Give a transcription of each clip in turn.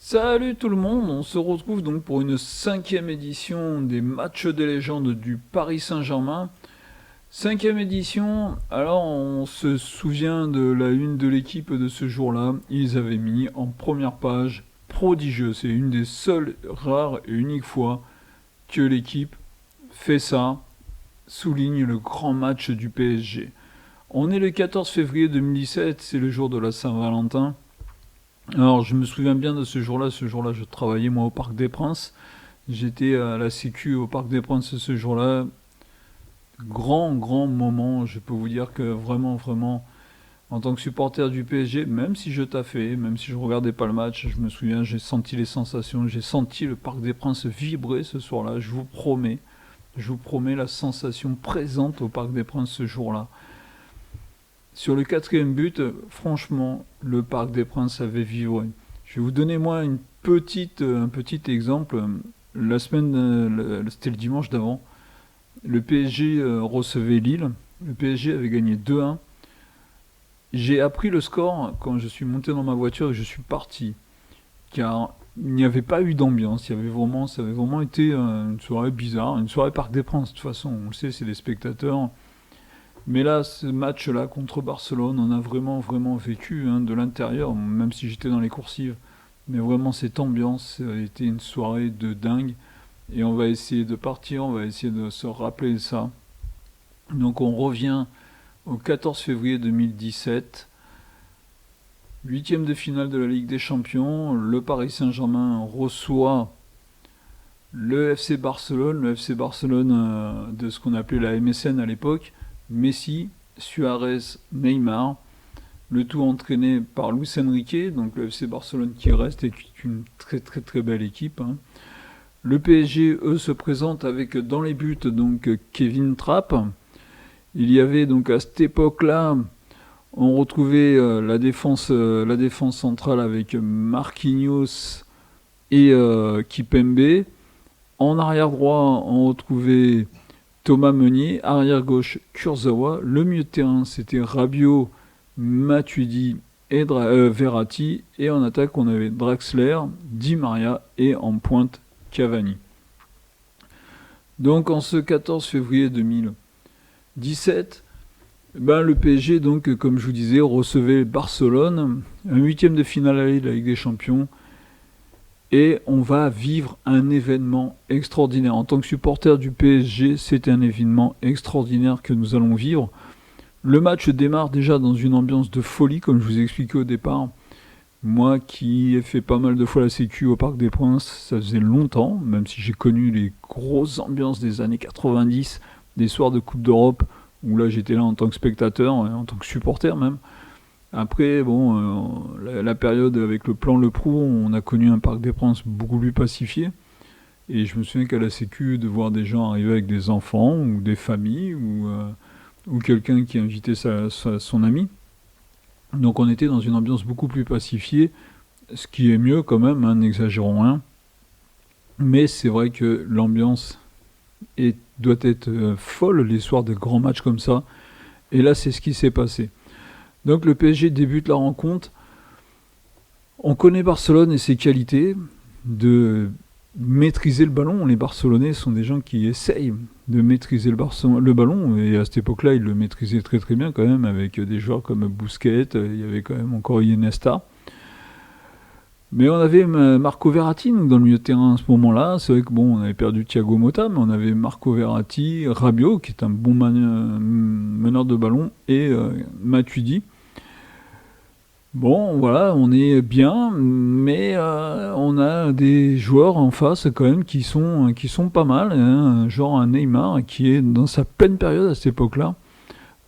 Salut tout le monde, on se retrouve donc pour une cinquième édition des matchs des légendes du Paris Saint-Germain. Cinquième édition, alors on se souvient de la une de l'équipe de ce jour-là, ils avaient mis en première page prodigieux, c'est une des seules rares et uniques fois que l'équipe fait ça, souligne le grand match du PSG. On est le 14 février 2017, c'est le jour de la Saint-Valentin. Alors, je me souviens bien de ce jour-là. Ce jour-là, je travaillais moi au Parc des Princes. J'étais à la Sécu au Parc des Princes ce jour-là. Grand moment. Je peux vous dire que vraiment, en tant que supporter du PSG, même si je taffais, même si je regardais pas le match, je me souviens, j'ai senti les sensations. J'ai senti le Parc des Princes vibrer ce soir-là. Je vous promets la sensation présente au Parc des Princes ce jour-là. Sur le quatrième but, franchement, le Parc des Princes avait vibré. Je vais vous donner moi un petit exemple. La semaine, c'était le dimanche d'avant. Le PSG recevait Lille. Le PSG avait gagné 2-1. J'ai appris le score quand je suis monté dans ma voiture et je suis parti. Car il n'y avait pas eu d'ambiance. Ça avait vraiment été une soirée bizarre. Une soirée Parc des Princes, de toute façon. On le sait, c'est des spectateurs. Mais là, ce match-là contre Barcelone, on a vraiment vécu de l'intérieur, même si j'étais dans les coursives. Mais vraiment, cette ambiance a été une soirée de dingue. Et on va essayer de partir, on va essayer de se rappeler ça. Donc on revient au 14 février 2017, huitième de finale de la Ligue des Champions. Le Paris Saint-Germain reçoit le FC Barcelone de ce qu'on appelait la MSN à l'époque. Messi, Suarez, Neymar, le tout entraîné par Luis Enrique, donc le FC Barcelone qui reste et qui est une très belle équipe. Le PSG, eux, se présentent avec dans les buts donc Kevin Trapp. Il y avait donc à cette époque-là, on retrouvait la défense centrale avec Marquinhos et Kipembe. En arrière droit, on retrouvait Thomas Meunier, arrière gauche Kurzawa, le milieu de terrain c'était Rabiot, Matuidi et Verratti, et en attaque on avait Draxler, Di Maria et en pointe Cavani. Donc en ce 14 février 2017, le PSG, donc comme je vous disais, recevait Barcelone, un huitième de finale aller de la Ligue des Champions. Et on va vivre un événement extraordinaire. En tant que supporter du PSG, c'est un événement extraordinaire que nous allons vivre. Le match démarre déjà dans une ambiance de folie, comme je vous ai expliqué au départ. Moi qui ai fait pas mal de fois la Sécu au Parc des Princes, ça faisait longtemps, même si j'ai connu les grosses ambiances des années 90, des soirs de Coupe d'Europe, où là j'étais là en tant que spectateur, en tant que supporter même. Après, la période avec le plan Le Prou, on a connu un Parc des Princes beaucoup plus pacifié. Et je me souviens qu'à la Sécu, de voir des gens arriver avec des enfants, ou des familles, ou quelqu'un qui invitait son ami. Donc on était dans une ambiance beaucoup plus pacifiée, ce qui est mieux quand même, n'exagérons rien. Mais c'est vrai que l'ambiance doit être folle les soirs de grands matchs comme ça. Et là, c'est ce qui s'est passé. Donc le PSG débute la rencontre. On connaît Barcelone et ses qualités de maîtriser le ballon. Les Barcelonais sont des gens qui essayent de maîtriser le ballon. Et à cette époque-là, ils le maîtrisaient très bien quand même, avec des joueurs comme Busquets. Il y avait quand même encore Iniesta. Mais on avait Marco Verratti dans le milieu de terrain à ce moment-là. C'est vrai que on avait perdu Thiago Motta, mais on avait Marco Verratti, Rabiot, qui est un bon meneur de ballon, et Matuidi. Bon, voilà, on est bien, mais on a des joueurs en face quand même qui sont pas mal. Genre un Neymar qui est dans sa pleine période à cette époque-là.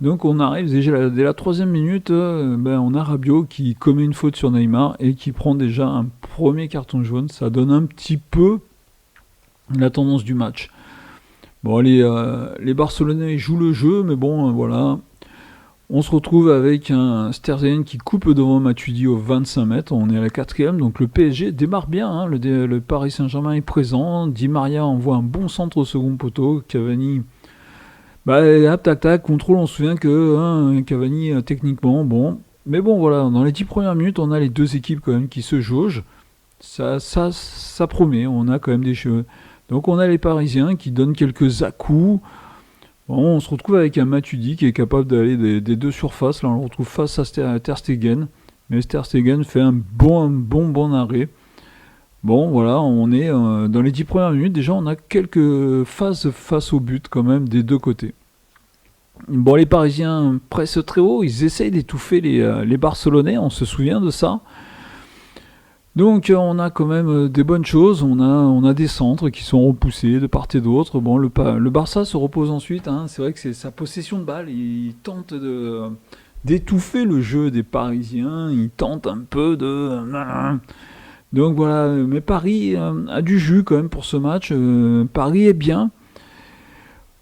Donc on arrive déjà dès la troisième minute, on a Rabiot qui commet une faute sur Neymar et qui prend déjà un premier carton jaune. Ça donne un petit peu la tendance du match. Bon, les Barcelonais jouent le jeu, mais voilà. On se retrouve avec un Sterzen qui coupe devant Matuidi au 25 mètres. On est à la quatrième, donc le PSG démarre bien. Le Paris Saint-Germain est présent. Di Maria envoie un bon centre au second poteau. Cavani, tac, contrôle. On se souvient que Cavani, techniquement, bon. Mais voilà, dans les 10 premières minutes, on a les deux équipes quand même qui se jaugent. Ça promet, on a quand même des cheveux. Donc on a les Parisiens qui donnent quelques à-coups. Bon, on se retrouve avec un Matuidi qui est capable d'aller des deux surfaces. Là, on le retrouve face à Ter Stegen. Mais Ter Stegen fait un bon arrêt. Bon, voilà, on est dans les 10 premières minutes. Déjà, on a quelques phases face au but quand même des deux côtés. Bon, les Parisiens pressent très haut. Ils essayent d'étouffer les Barcelonais. On se souvient de ça. Donc on a quand même des bonnes choses, on a des centres qui sont repoussés de part et d'autre. Bon, le Barça se repose ensuite, hein. C'est vrai que c'est sa possession de balle, il tente d'étouffer le jeu des Parisiens, il tente un peu de... Donc voilà, mais Paris a du jus quand même pour ce match, Paris est bien.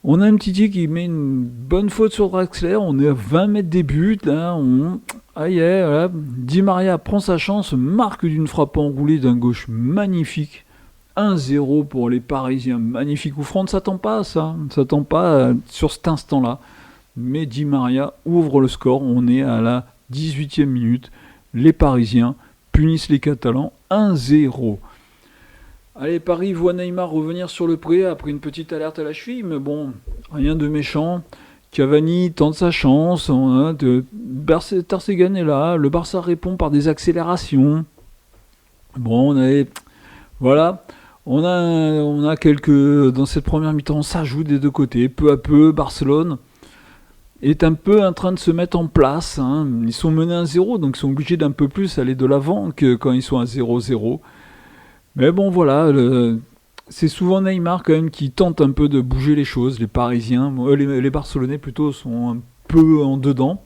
On a un petit qui met une bonne faute sur Draxler, on est à 20 mètres des buts, là, aïe, voilà. Di Maria prend sa chance, marque d'une frappe enroulée d'un gauche magnifique. 1-0 pour les Parisiens, magnifique coup franc, on ne s'attend pas à ça, on ne s'attend pas sur cet instant-là. Mais Di Maria ouvre le score, on est à la 18e minute, les Parisiens punissent les Catalans, 1-0. Allez, Paris voit Neymar revenir sur le pré après une petite alerte à la cheville, mais bon, rien de méchant. Cavani tente sa chance, Ter Stegen est là, le Barça répond par des accélérations. Bon, voilà, on a quelques... Dans cette première mi-temps, ça joue des deux côtés. Peu à peu, Barcelone est un peu en train de se mettre en place. Hein. Ils sont menés à 0, donc ils sont obligés d'un peu plus aller de l'avant que quand ils sont à 0-0. Mais bon, voilà, c'est souvent Neymar quand même qui tente un peu de bouger les choses. Les Parisiens, les Barcelonais plutôt, sont un peu en dedans.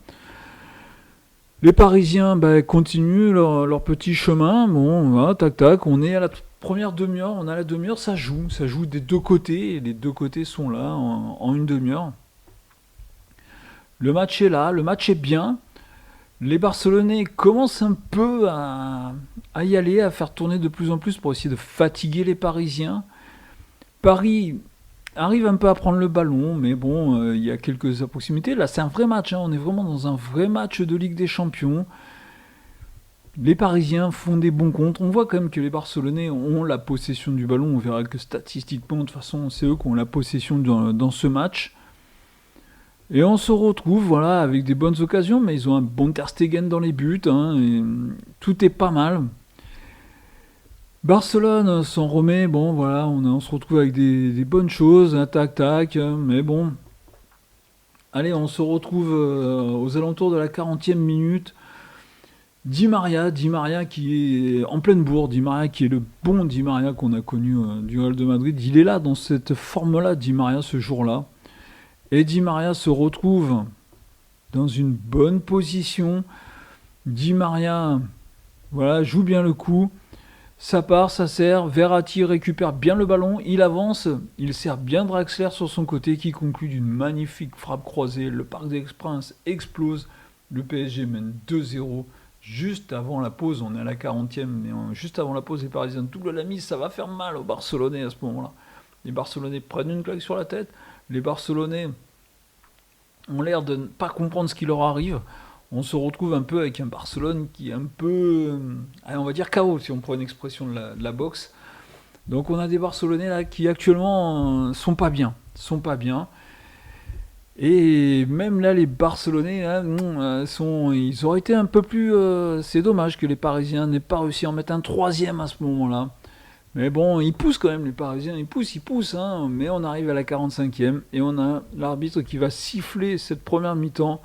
Les Parisiens continuent leur petit chemin. Bon, voilà, tac, on est à la première demi-heure. On a la demi-heure, ça joue des deux côtés. Et les deux côtés sont là en une demi-heure. Le match est là, le match est bien. Les Barcelonais commencent un peu à y aller, à faire tourner de plus en plus pour essayer de fatiguer les Parisiens. Paris arrive un peu à prendre le ballon, mais bon, il y a quelques proximités. Là, c'est un vrai match, hein. On est vraiment dans un vrai match de Ligue des Champions. Les Parisiens font des bons contres. On voit quand même que les Barcelonais ont la possession du ballon. On verra que statistiquement, de toute façon, c'est eux qui ont la possession dans ce match. Et on se retrouve voilà, avec des bonnes occasions, mais ils ont un bon Ter Stegen dans les buts, hein, et tout est pas mal. Barcelone s'en remet, bon voilà, on se retrouve avec des bonnes choses, hein, tac, mais bon. Allez, on se retrouve aux alentours de la 40e minute. Di Maria qui est en pleine bourre, Di Maria qui est le bon Di Maria qu'on a connu du Real de Madrid. Il est là, dans cette forme-là, Di Maria, ce jour-là. Et Di Maria se retrouve dans une bonne position. Di Maria voilà, joue bien le coup. Ça part, ça sert. Verratti récupère bien le ballon. Il avance. Il sert bien Draxler sur son côté qui conclut d'une magnifique frappe croisée. Le Parc des Princes explose. Le PSG mène 2-0. Juste avant la pause, on est à la 40e. Mais juste avant la pause, les Parisiens doublent la mise. Ça va faire mal aux Barcelonais à ce moment-là. Les Barcelonais prennent une claque sur la tête. Les Barcelonais ont l'air de ne pas comprendre ce qui leur arrive. On se retrouve un peu avec un Barcelone qui est un peu, on va dire KO si on prend une expression de la boxe. Donc on a des Barcelonais là qui actuellement sont pas bien. Et même là les Barcelonais là, ils auraient été un peu plus... c'est dommage que les Parisiens n'aient pas réussi à en mettre un troisième à ce moment-là. Mais bon, ils poussent quand même les Parisiens, ils poussent, hein, mais on arrive à la 45e et on a l'arbitre qui va siffler cette première mi-temps.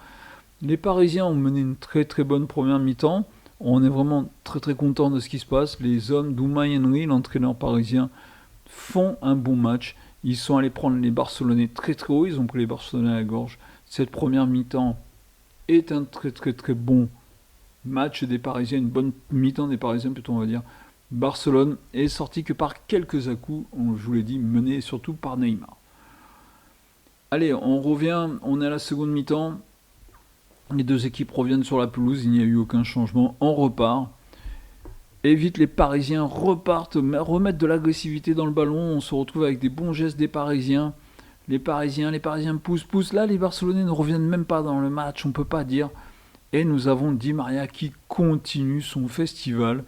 Les Parisiens ont mené une très très bonne première mi-temps. On est vraiment très très content de ce qui se passe. Les hommes d'Unai Emery, l'entraîneur parisien, font un bon match. Ils sont allés prendre les Barcelonais très très haut, ils ont pris les Barcelonais à la gorge. Cette première mi-temps est un très très très bon match des Parisiens, une bonne mi-temps des Parisiens plutôt on va dire. Barcelone est sorti que par quelques à-coups, je vous l'ai dit, mené surtout par Neymar. Allez, on revient, on est à la seconde mi-temps. Les deux équipes reviennent sur la pelouse, il n'y a eu aucun changement, on repart. Et vite les Parisiens repartent, remettent de l'agressivité dans le ballon, on se retrouve avec des bons gestes des Parisiens. Les Parisiens poussent. Là, les Barcelonais ne reviennent même pas dans le match, on ne peut pas dire. Et nous avons Di Maria qui continue son festival.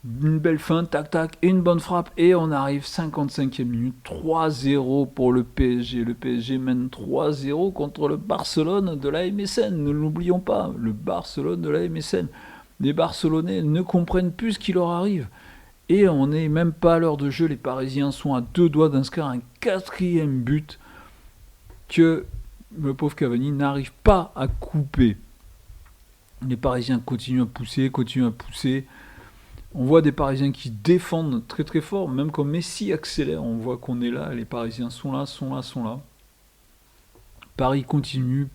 Une belle fin, tac tac, et une bonne frappe, et on arrive 55e minute, 3-0 pour le PSG. Le PSG mène 3-0 contre le Barcelone de la MSN, ne l'oublions pas, le Barcelone de la MSN. Les Barcelonais ne comprennent plus ce qui leur arrive. Et on n'est même pas à l'heure de jeu, les Parisiens sont à 2 doigts d'inscrire un 4e but que le pauvre Cavani n'arrive pas à couper. Les Parisiens continuent à pousser. On voit des Parisiens qui défendent très très fort, même quand Messi accélère, on voit qu'on est là, les Parisiens sont là. Paris continue.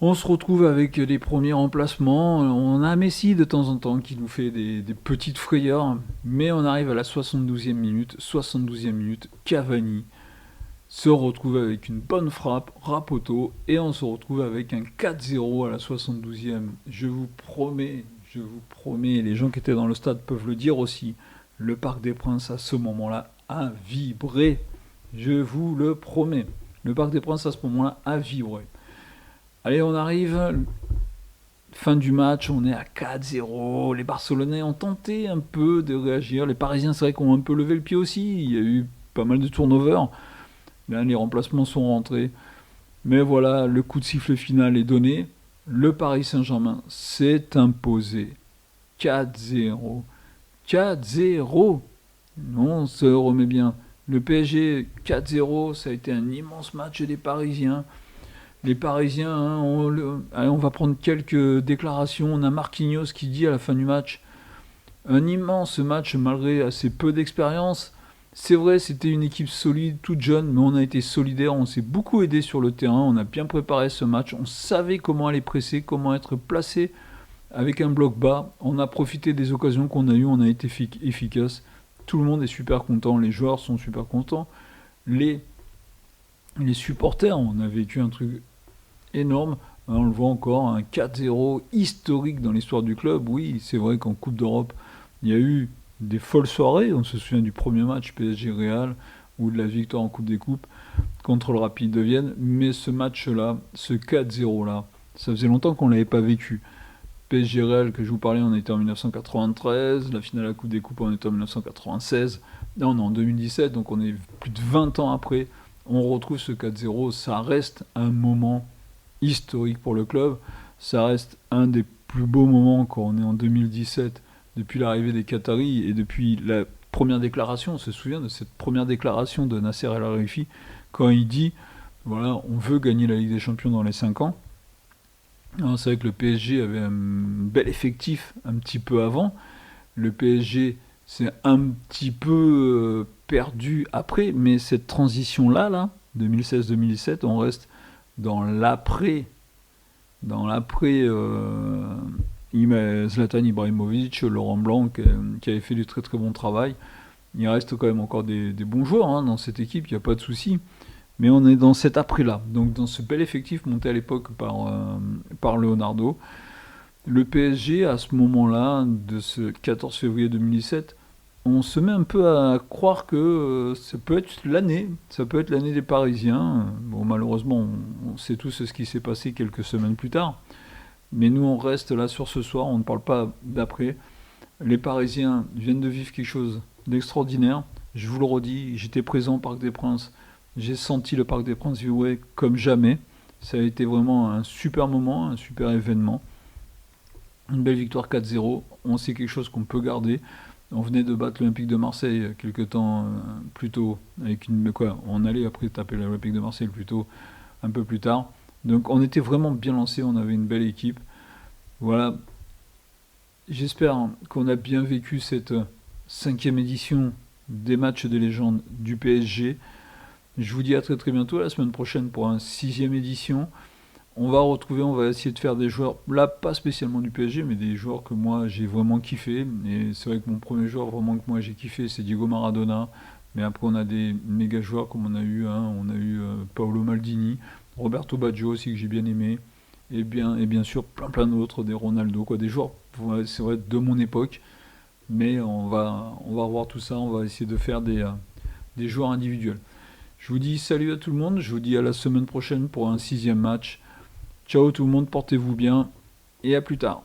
On se retrouve avec des premiers remplacements. On a Messi de temps en temps qui nous fait des petites frayeurs, mais on arrive à la 72e minute. Cavani se retrouve avec une bonne frappe, Rapoto, et on se retrouve avec un 4-0 à la 72e. Je vous promets, les gens qui étaient dans le stade peuvent le dire aussi, le Parc des Princes à ce moment-là a vibré. Je vous le promets. Le Parc des Princes à ce moment-là a vibré. Allez, on arrive, fin du match, on est à 4-0. Les Barcelonais ont tenté un peu de réagir. Les Parisiens, c'est vrai qu'on a un peu levé le pied aussi. Il y a eu pas mal de turnover. Là, les remplacements sont rentrés. Mais voilà, le coup de sifflet final est donné. Le Paris Saint-Germain s'est imposé. 4-0. 4-0. On se remet bien. Le PSG 4-0, ça a été un immense match des Parisiens. Les Parisiens, on va prendre quelques déclarations. On a Marquinhos qui dit à la fin du match, un immense match malgré assez peu d'expérience. C'est vrai, c'était une équipe solide, toute jeune, mais on a été solidaires, on s'est beaucoup aidé sur le terrain, on a bien préparé ce match, on savait comment aller presser, comment être placé avec un bloc bas, on a profité des occasions qu'on a eues, on a été efficace. Tout le monde est super content, les joueurs sont super contents, les supporters, on a vécu un truc énorme, on le voit encore, un 4-0 historique dans l'histoire du club. Oui, c'est vrai qu'en Coupe d'Europe, il y a eu des folles soirées, on se souvient du premier match PSG-Real ou de la victoire en Coupe des Coupes contre le Rapide de Vienne, mais ce match-là, ce 4-0-là, ça faisait longtemps qu'on ne l'avait pas vécu. PSG-Real, que je vous parlais, on était en 1993, la finale à la Coupe des Coupes, on était en 1996, là on est en 2017, donc on est plus de 20 ans après, on retrouve ce 4-0, ça reste un moment historique pour le club, ça reste un des plus beaux moments quand on est en 2017, depuis l'arrivée des Qataris et depuis la première déclaration. On se souvient de cette première déclaration de Nasser El Khelaifi quand il dit voilà, on veut gagner la Ligue des Champions dans les 5 ans. C'est vrai que le PSG avait un bel effectif un petit peu avant. Le PSG s'est un petit peu perdu après, mais cette transition-là, 2016-2017, on reste dans l'après Zlatan Ibrahimovic, Laurent Blanc qui avait fait du très très bon travail. Il reste quand même encore des bons joueurs dans cette équipe, il n'y a pas de souci. Mais on est dans cet après-là, donc dans ce bel effectif monté à l'époque par Leonardo. Le PSG, à ce moment-là, de ce 14 février 2017, on se met un peu à croire que ça peut être l'année des Parisiens. Bon, malheureusement, on sait tous ce qui s'est passé quelques semaines plus tard. Mais nous, on reste là sur ce soir, on ne parle pas d'après. Les Parisiens viennent de vivre quelque chose d'extraordinaire. Je vous le redis, j'étais présent au Parc des Princes. J'ai senti le Parc des Princes vibrer comme jamais. Ça a été vraiment un super moment, un super événement. Une belle victoire 4-0. On sait quelque chose qu'on peut garder. On venait de battre l'Olympique de Marseille quelques temps plus tôt. On allait après taper l'Olympique de Marseille plutôt un peu plus tard. Donc on était vraiment bien lancé, on avait une belle équipe. Voilà. J'espère qu'on a bien vécu cette 5e édition des matchs des légendes du PSG. Je vous dis à très très bientôt, la semaine prochaine pour une 6e édition. On va essayer de faire des joueurs, là pas spécialement du PSG, mais des joueurs que moi j'ai vraiment kiffé. Et c'est vrai que mon premier joueur vraiment que moi j'ai kiffé, c'est Diego Maradona. Mais après on a des méga joueurs comme on a eu Paolo Maldini, Roberto Baggio aussi que j'ai bien aimé. Et bien sûr plein d'autres, des Ronaldo, des joueurs, c'est vrai, de mon époque. Mais on va revoir tout ça, on va essayer de faire des joueurs individuels. Je vous dis salut à tout le monde, je vous dis à la semaine prochaine pour un 6e match. Ciao tout le monde, portez-vous bien et à plus tard.